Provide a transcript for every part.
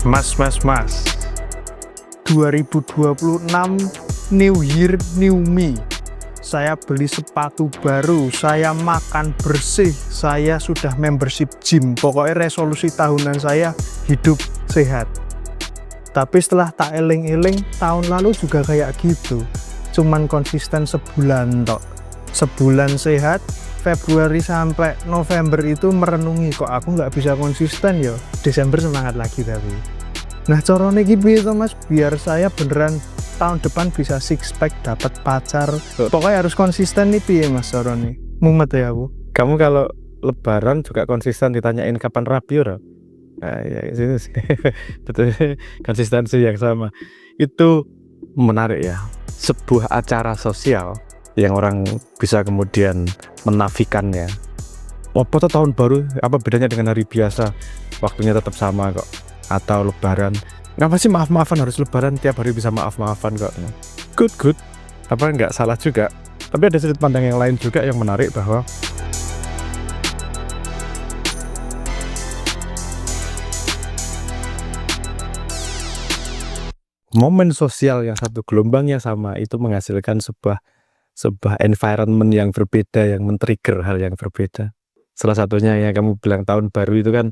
Mas. 2026 New Year New Me. Saya beli sepatu baru, saya makan bersih, saya sudah membership gym. Pokoknya resolusi tahunan saya hidup sehat. Tapi setelah tak eling-eling, tahun lalu juga kayak gitu. Cuman konsisten sebulan tok. Sebulan sehat, Februari sampai November itu merenungi, kok aku nggak bisa konsisten ya. Desember semangat lagi tapi. Nah, caranya gitu mas, biar saya beneran tahun depan bisa six pack, dapat pacar. Pokoknya harus konsisten nih piye mas caranya. Mumet ya aku. Kamu kalau lebaran juga konsisten ditanyain kapan rapi ora? Nah, ya itu sih. Betul, konsistensi yang sama. Itu menarik ya. Sebuah acara sosial yang orang bisa kemudian menafikannya. Apa tuh tahun baru, apa bedanya dengan hari biasa? Waktunya tetap sama kok. Atau lebaran, ngapa sih maaf-maafan, harus lebaran tiap hari bisa maaf-maafan kok. Good, apa nggak salah juga. Tapi ada sudut pandang yang lain juga yang menarik, bahwa momen sosial yang satu, gelombangnya sama, itu menghasilkan sebuah environment yang berbeda, yang men-trigger hal yang berbeda. Salah satunya yang kamu bilang tahun baru itu kan,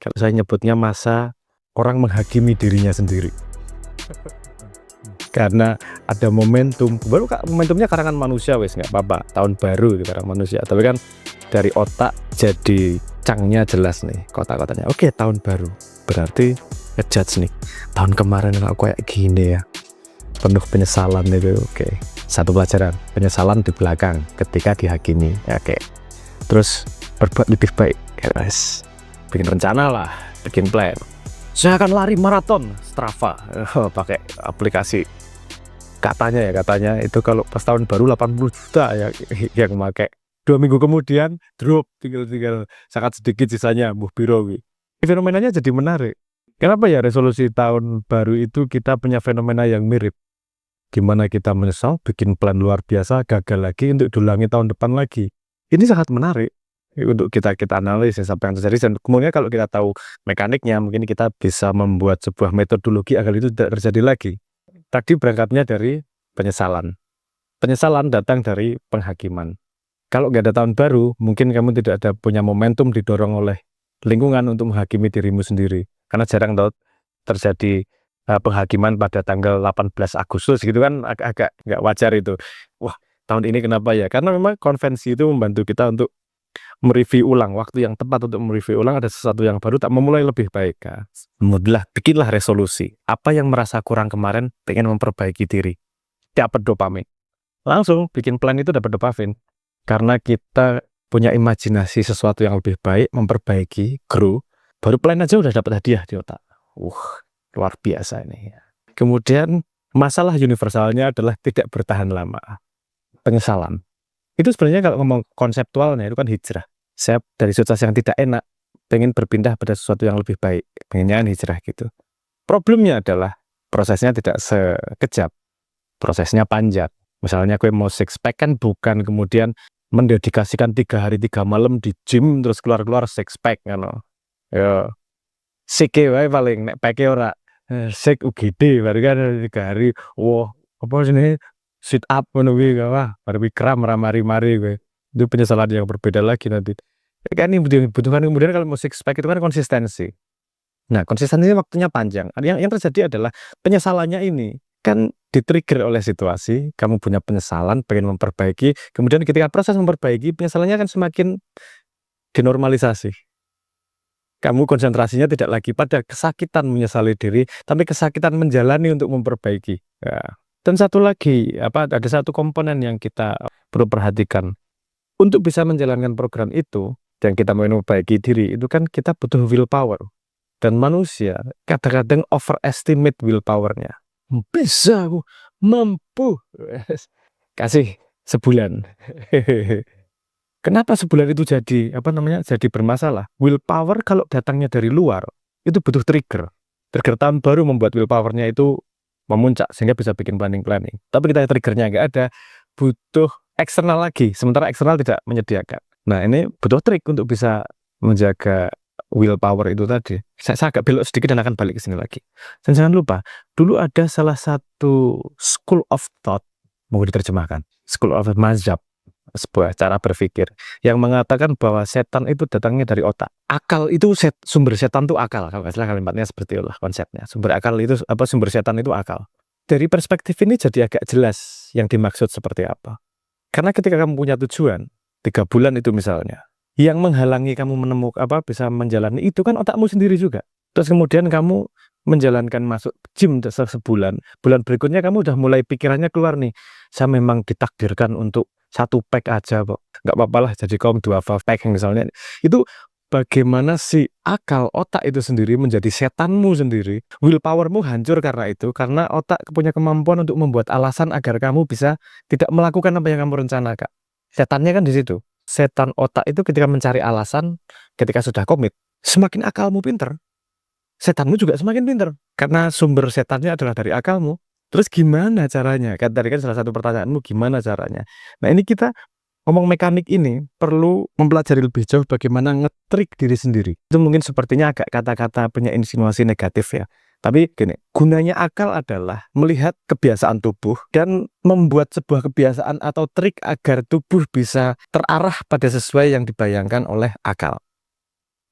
kalau saya nyebutnya masa orang menghakimi dirinya sendiri. Karena ada momentum, baru momentumnya karangan manusia, wes nggak apa-apa, tahun baru itu karangan manusia. Tapi kan dari otak jadi cangnya jelas nih, kota-kotanya. Oke, tahun baru, berarti ngejudge nih, tahun kemarin aku kayak gini ya, penuh penyesalan itu. Oke, satu pelajaran, penyesalan di belakang ketika dihakimi. Oke, terus berbuat lebih baik, guys. Bikin rencana lah, bikin plan. Saya akan lari maraton Strava, pakai aplikasi. Katanya itu kalau pas tahun baru 80 juta ya yang pakai. 2 minggu kemudian drop, tinggal sangat sedikit sisanya, biro. Fenomenanya jadi menarik. Kenapa ya resolusi tahun baru itu kita punya fenomena yang mirip? Gimana kita menyesal, bikin plan luar biasa, gagal lagi untuk diulangi tahun depan lagi. Ini sangat menarik untuk kita analisis apa yang terjadi, dan kemudian kalau kita tahu mekaniknya, mungkin kita bisa membuat sebuah metodologi agar itu tidak terjadi lagi. Tadi berangkatnya dari penyesalan datang dari penghakiman. Kalau nggak ada tahun baru, mungkin kamu tidak ada punya momentum didorong oleh lingkungan untuk menghakimi dirimu sendiri, karena jarang terjadi penghakiman pada tanggal 18 Agustus gitu kan, agak nggak wajar itu. Wah, tahun ini kenapa ya? Karena memang konvensi itu membantu kita untuk mereview ulang, waktu yang tepat untuk mereview ulang, ada sesuatu yang baru, tak memulai lebih baik. Bikinlah resolusi. Apa yang merasa kurang kemarin, pengen memperbaiki diri. Dapat dopamin. Langsung bikin plan itu dapat dopamin. Karena kita punya imajinasi sesuatu yang lebih baik, memperbaiki, grow, baru plan aja udah dapat hadiah di otak. Luar biasa ini. Kemudian masalah universalnya adalah tidak bertahan lama. Penyesalan. Itu sebenarnya kalau ngomong konseptualnya itu kan hijrah. Saya dari situasi yang tidak enak, pengen berpindah pada sesuatu yang lebih baik, pengennya hijrah gitu. Problemnya adalah prosesnya tidak sekejap, prosesnya panjang. Misalnya gue mau six pack kan bukan kemudian mendedikasikan 3 hari 3 malam di gym terus keluar six pack kan. Ya sike wae paling, nek pack ora sik UGD baru kan 3 hari. Wah, apa sih sit up ngono kuwi, wah baru kram ramari-mari kowe. Itu penyesalan yang berbeda lagi nanti. Kan ini dibutuhkan kemudian kalau mau six pack itu kan konsistensi. Nah, konsistensi waktunya panjang. Yang terjadi adalah penyesalannya ini kan di-trigger oleh situasi, kamu punya penyesalan, pengen memperbaiki, kemudian ketika proses memperbaiki, penyesalannya kan semakin dinormalisasi. Kamu konsentrasinya tidak lagi pada kesakitan menyesali diri, tapi kesakitan menjalani untuk memperbaiki. Ya. Dan satu lagi, ada satu komponen yang kita perlu perhatikan. Untuk bisa menjalankan program itu, dan kita mau memperbaiki diri, itu kan kita butuh willpower. Dan manusia kadang-kadang overestimate willpower-nya. Bisa aku, mampu. Kasih sebulan. Kenapa sebulan itu jadi bermasalah? Willpower kalau datangnya dari luar, itu butuh trigger. Trigger tahun baru membuat willpower-nya itu memuncak sehingga bisa bikin planning. Tapi kita triggernya nggak ada, butuh eksternal lagi, sementara eksternal tidak menyediakan. Nah, ini butuh trik untuk bisa menjaga willpower itu tadi. Saya agak belok sedikit dan akan balik ke sini lagi. Dan jangan lupa, dulu ada salah satu school of thought, mau diterjemahkan, school of mazhab, sebuah cara berpikir yang mengatakan bahwa setan itu datangnya dari otak. Akal itu sumber setan itu akal. Kalau nggak salah kalimatnya seperti itulah konsepnya. Sumber akal itu sumber setan itu akal. Dari perspektif ini jadi agak jelas yang dimaksud seperti apa. Karena ketika kamu punya tujuan 3 bulan itu misalnya, yang menghalangi kamu menemukan bisa menjalani itu kan otakmu sendiri juga. Terus kemudian kamu menjalankan masuk gym sebulan, bulan berikutnya kamu udah mulai pikirannya keluar nih, saya memang ditakdirkan untuk 1 pack aja kok, nggak apa-apa lah jadi kaum 2 pack misalnya. Itu bagaimana si akal otak itu sendiri menjadi setanmu sendiri. Willpowermu hancur karena itu, karena otak punya kemampuan untuk membuat alasan agar kamu bisa tidak melakukan apa yang kamu rencanakan. Setannya kan di situ. Setan otak itu ketika mencari alasan, ketika sudah komit, semakin akalmu pinter, setanmu juga semakin pinter. Karena sumber setannya adalah dari akalmu. Terus gimana caranya? Kan tadi kan salah satu pertanyaanmu gimana caranya. Nah ini kita ngomong mekanik ini perlu mempelajari lebih jauh bagaimana ngetrik diri sendiri. Itu mungkin sepertinya agak kata-kata punya insinuasi negatif ya. Tapi gini, gunanya akal adalah melihat kebiasaan tubuh dan membuat sebuah kebiasaan atau trik agar tubuh bisa terarah pada sesuai yang dibayangkan oleh akal.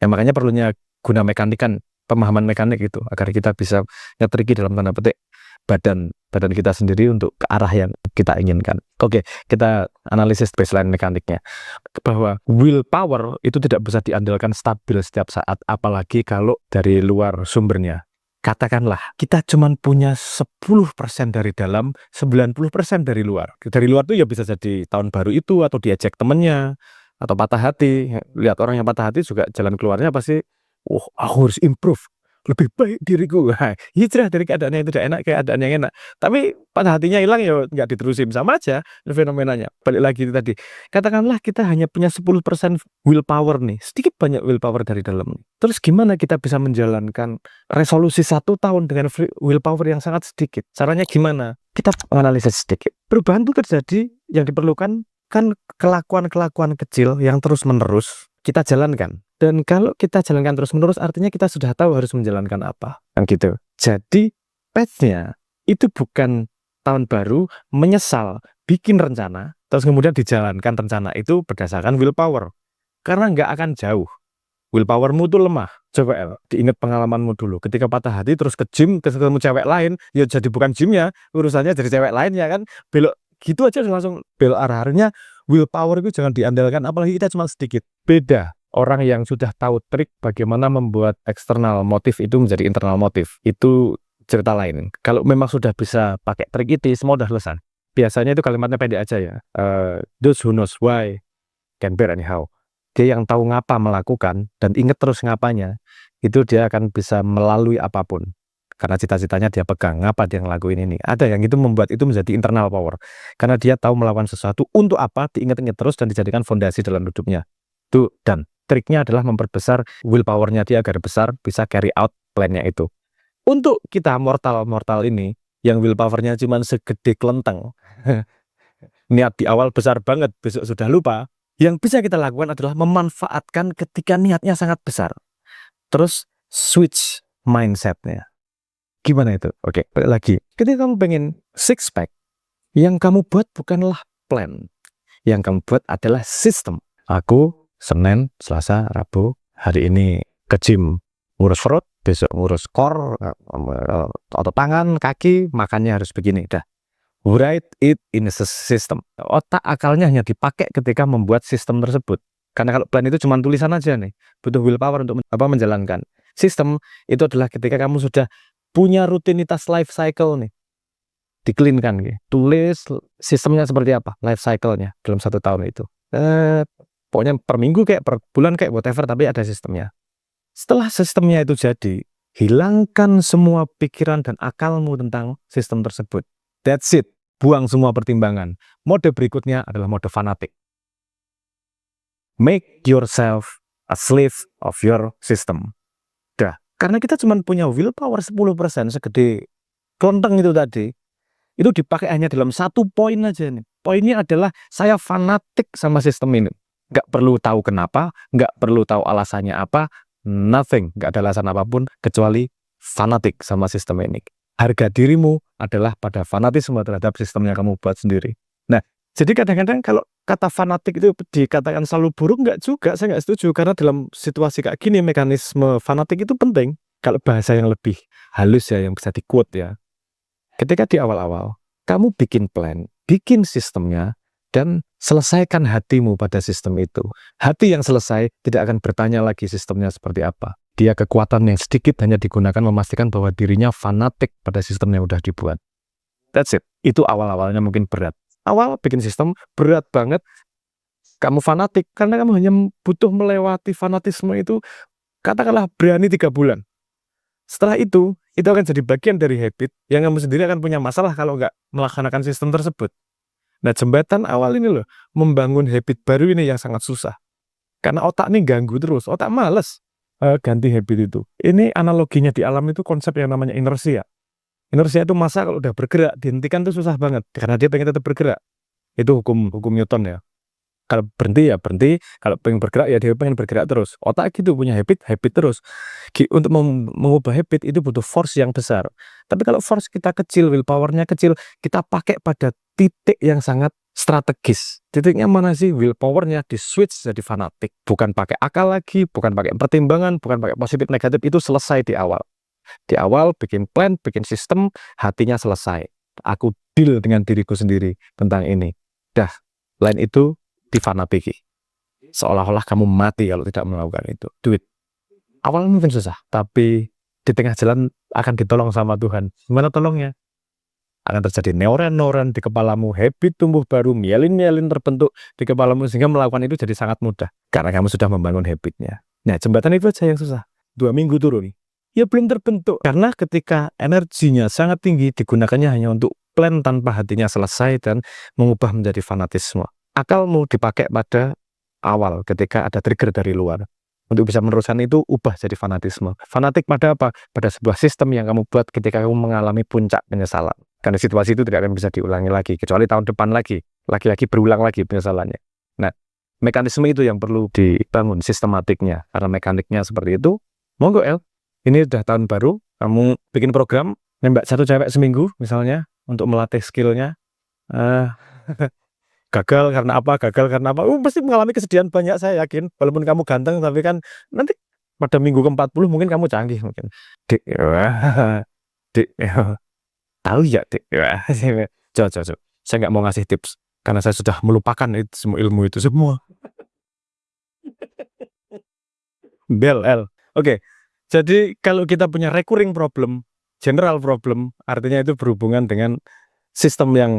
Ya makanya perlunya guna mekanik kan, pemahaman mekanik itu, agar kita bisa ngetriki dalam tanda petik badan kita sendiri untuk ke arah yang kita inginkan. Oke, kita analisis baseline mekaniknya. Bahwa willpower itu tidak bisa diandalkan stabil setiap saat, apalagi kalau dari luar sumbernya. Katakanlah kita cuma punya 10% dari dalam, 90% dari luar. Dari luar itu ya bisa jadi tahun baru itu, atau diajak temennya, atau patah hati. Lihat orang yang patah hati juga jalan keluarnya pasti, aku harus improve, lebih baik diriku. Hijrah dari keadaan yang tidak enak ke keadaan yang enak. Tapi pada hatinya hilang ya nggak diterusin, sama aja fenomenanya. Balik lagi tadi, katakanlah kita hanya punya 10% willpower nih, sedikit banyak willpower dari dalam. Terus gimana kita bisa menjalankan resolusi 1 tahun dengan willpower yang sangat sedikit? Caranya gimana? Kita analisis sedikit. Perubahan itu terjadi, yang diperlukan kan kelakuan-kelakuan kecil yang terus-menerus kita jalankan. Dan kalau kita jalankan terus-menerus, artinya kita sudah tahu harus menjalankan apa. Kan gitu. Jadi, path-nya itu bukan tahun baru, menyesal, bikin rencana, terus kemudian dijalankan rencana itu berdasarkan willpower. Karena nggak akan jauh. Willpowermu tuh lemah. Coba diingat pengalamanmu dulu. Ketika patah hati, terus ke gym, terus ketemu cewek lain, ya jadi bukan gymnya, urusannya jadi cewek lain ya kan. Belok gitu aja langsung belok arah-arahnya. Willpower itu jangan diandalkan, apalagi kita cuma sedikit. Beda. Orang yang sudah tahu trik bagaimana membuat eksternal motif itu menjadi internal motif, itu cerita lain. Kalau memang sudah bisa pakai trik itu, semua udah selesai. Biasanya itu kalimatnya pendek aja ya. Those who knows why can bear anyhow. Dia yang tahu ngapa melakukan dan ingat terus ngapanya, itu dia akan bisa melalui apapun. Karena cita-citanya dia pegang, ngapa dia ngelakuin ini. Ada yang itu membuat itu menjadi internal power. Karena dia tahu melakukan sesuatu untuk apa, diingat-ingat terus dan dijadikan fondasi dalam hidupnya. Itu dan triknya adalah memperbesar willpower-nya dia agar besar, bisa carry out plan-nya itu. Untuk kita mortal ini, yang willpower-nya cuma segede kelenteng, niat di awal besar banget, besok sudah lupa, yang bisa kita lakukan adalah memanfaatkan ketika niatnya sangat besar. Terus switch mindset-nya. Gimana itu? Oke, balik lagi. Ketika kamu pengen 6 pack, yang kamu buat bukanlah plan. Yang kamu buat adalah sistem. Aku Senin, Selasa, Rabu, hari ini ke gym, ngurus perut, besok ngurus core, otot tangan, kaki, makannya harus begini. Dah. Write it in a system. Otak akalnya hanya dipakai ketika membuat sistem tersebut. Karena kalau plan itu cuma tulisan aja nih, butuh willpower untuk menjalankan. Sistem itu adalah ketika kamu sudah punya rutinitas life cycle nih, di-clean-kan gitu. Tulis sistemnya seperti apa, life cycle-nya dalam 1 tahun itu. Pokoknya per minggu kayak per bulan kayak whatever, tapi ada sistemnya. Setelah sistemnya itu jadi, hilangkan semua pikiran dan akalmu tentang sistem tersebut. That's it. Buang semua pertimbangan. Mode berikutnya adalah mode fanatik. Make yourself a slave of your system. Dah. Karena kita cuma punya willpower 10% segede kelenteng itu tadi, itu dipakai hanya dalam 1 poin aja nih. Poinnya adalah saya fanatik sama sistem ini. Nggak perlu tahu kenapa, nggak perlu tahu alasannya apa, nothing, nggak ada alasan apapun kecuali fanatik sama sistem ini. Harga dirimu adalah pada fanatisme terhadap sistem yang kamu buat sendiri. Nah, jadi kadang-kadang kalau kata fanatik itu dikatakan selalu buruk, nggak juga, saya nggak setuju. Karena dalam situasi kayak gini, mekanisme fanatik itu penting. Kalau bahasa yang lebih halus ya, yang bisa di-quote ya. Ketika di awal-awal, kamu bikin plan, bikin sistemnya, dan selesaikan hatimu pada sistem itu. Hati yang selesai tidak akan bertanya lagi sistemnya seperti apa. Dia kekuatan yang sedikit hanya digunakan memastikan bahwa dirinya fanatik pada sistem yang udah dibuat. That's it. Itu awal-awalnya mungkin berat. Awal bikin sistem berat banget. Kamu fanatik karena kamu hanya butuh melewati fanatisme itu, katakanlah berani 3 bulan. Setelah itu akan jadi bagian dari habit yang kamu sendiri akan punya masalah kalau nggak melaksanakan sistem tersebut. Nah, jembatan awal ini loh, membangun habit baru ini yang sangat susah. Karena otak ini ganggu terus, otak males ganti habit itu. Ini analoginya di alam itu konsep yang namanya inersia. Inersia itu massa kalau udah bergerak, dihentikan itu susah banget. Karena dia pengen tetap bergerak. Itu hukum Newton ya. Kalau berhenti ya berhenti, kalau pengen bergerak ya dia pengen bergerak terus. Otak gitu punya habit terus. Untuk mengubah habit itu butuh force yang besar. Tapi kalau force kita kecil, willpower-nya kecil, kita pakai pada titik yang sangat strategis. Titiknya mana sih? Willpower-nya di switch jadi fanatik. Bukan pakai akal lagi, bukan pakai pertimbangan, bukan pakai positif negatif, itu selesai di awal. Di awal bikin plan, bikin sistem, hatinya selesai. Aku deal dengan diriku sendiri tentang ini. Dah, lain itu difanatiki. Seolah-olah kamu mati kalau tidak melakukan itu. Do it. Awalnya mungkin susah, tapi di tengah jalan akan ditolong sama Tuhan. Gimana tolongnya? Akan terjadi neuron-neuron di kepalamu, habit tumbuh baru, mielin-mielin terbentuk di kepalamu, sehingga melakukan itu jadi sangat mudah. Karena kamu sudah membangun habitnya. Nah, jembatan itu aja yang susah. 2 minggu turun. Ya belum terbentuk. Karena ketika energinya sangat tinggi, digunakannya hanya untuk plan tanpa hatinya selesai dan mengubah menjadi fanatisme. Akalmu dipakai pada awal ketika ada trigger dari luar. Untuk bisa meneruskan itu, ubah jadi fanatisme. Fanatik pada apa? Pada sebuah sistem yang kamu buat ketika kamu mengalami puncak penyesalan. Karena situasi itu tidak akan bisa diulangi lagi, kecuali tahun depan lagi berulang lagi penyesalannya. Nah, mekanisme itu yang perlu dibangun sistematiknya. Karena mekaniknya seperti itu, monggo El, ini udah tahun baru, kamu bikin program, nembak 1 cewek seminggu misalnya, untuk melatih skillnya. Gagal karena apa? Pasti mengalami kesedihan banyak, saya yakin. Walaupun kamu ganteng, tapi kan nanti pada minggu ke-40 mungkin kamu canggih mungkin. Dek, dek, tahu ya dek. Coba. Saya nggak mau ngasih tips karena saya sudah melupakan itu semua ilmu itu semua. Bel. Oke. Jadi kalau kita punya recurring problem, general problem, artinya itu berhubungan dengan sistem yang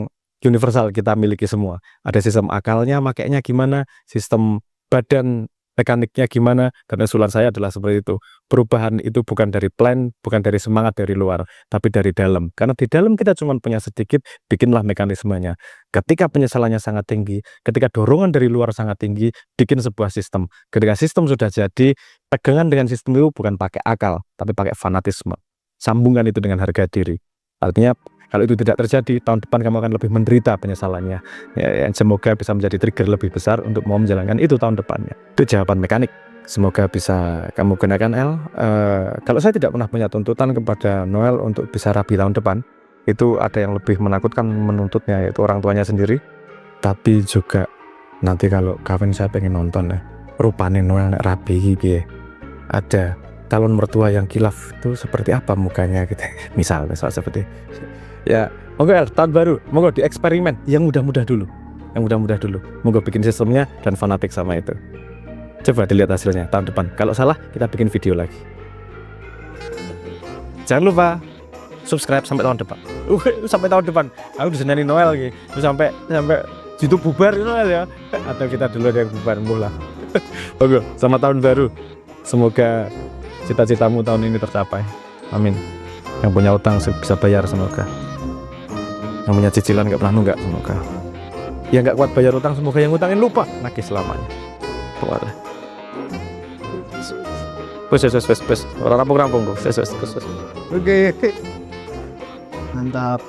universal kita miliki semua. Ada sistem akalnya, makanya gimana, sistem badan mekaniknya gimana, dan usulan saya adalah seperti itu. Perubahan itu bukan dari plan, bukan dari semangat dari luar, tapi dari dalam. Karena di dalam kita cuma punya sedikit, bikinlah mekanismenya. Ketika penyesalannya sangat tinggi, ketika dorongan dari luar sangat tinggi, bikin sebuah sistem. Ketika sistem sudah jadi, pegangan dengan sistem itu bukan pakai akal, tapi pakai fanatisme. Sambungan itu dengan harga diri. Artinya, kalau itu tidak terjadi, tahun depan kamu akan lebih menderita penyesalannya. Ya, semoga bisa menjadi trigger lebih besar untuk mau menjalankan itu tahun depannya. Itu jawaban mekanik. Semoga bisa kamu gunakan El. Kalau saya tidak pernah punya tuntutan kepada Noel untuk bisa rabi tahun depan. Itu ada yang lebih menakutkan menuntutnya, yaitu orang tuanya sendiri. Tapi juga nanti kalau kawin saya pengen nonton ya. Rupanya Noel nek rabi gitu. Ada calon mertua yang kilaf itu seperti apa mukanya gitu. Misal seperti ya, monggo El, tahun baru, monggo dieksperimen yang mudah-mudah dulu. Monggo bikin sistemnya dan fanatik sama itu. Coba dilihat hasilnya tahun depan. Kalau salah, kita bikin video lagi. Jangan lupa subscribe sampai tahun depan. Sampai tahun depan. Aku diseneni Noel gitu. Sampai YouTube bubar Noel ya. Atau kita dulu ada yang bubar mula. Monggo, selamat tahun baru. Semoga cita-citamu tahun ini tercapai. Amin. Yang punya utang bisa bayar semoga. Yang punya cicilan nggak pernah nunggak semoga. Yang nggak kuat bayar utang semoga yang utangin lupa nagih selamanya. Boleh. Wes. Orang rampung. Wes. Oke. Mantap.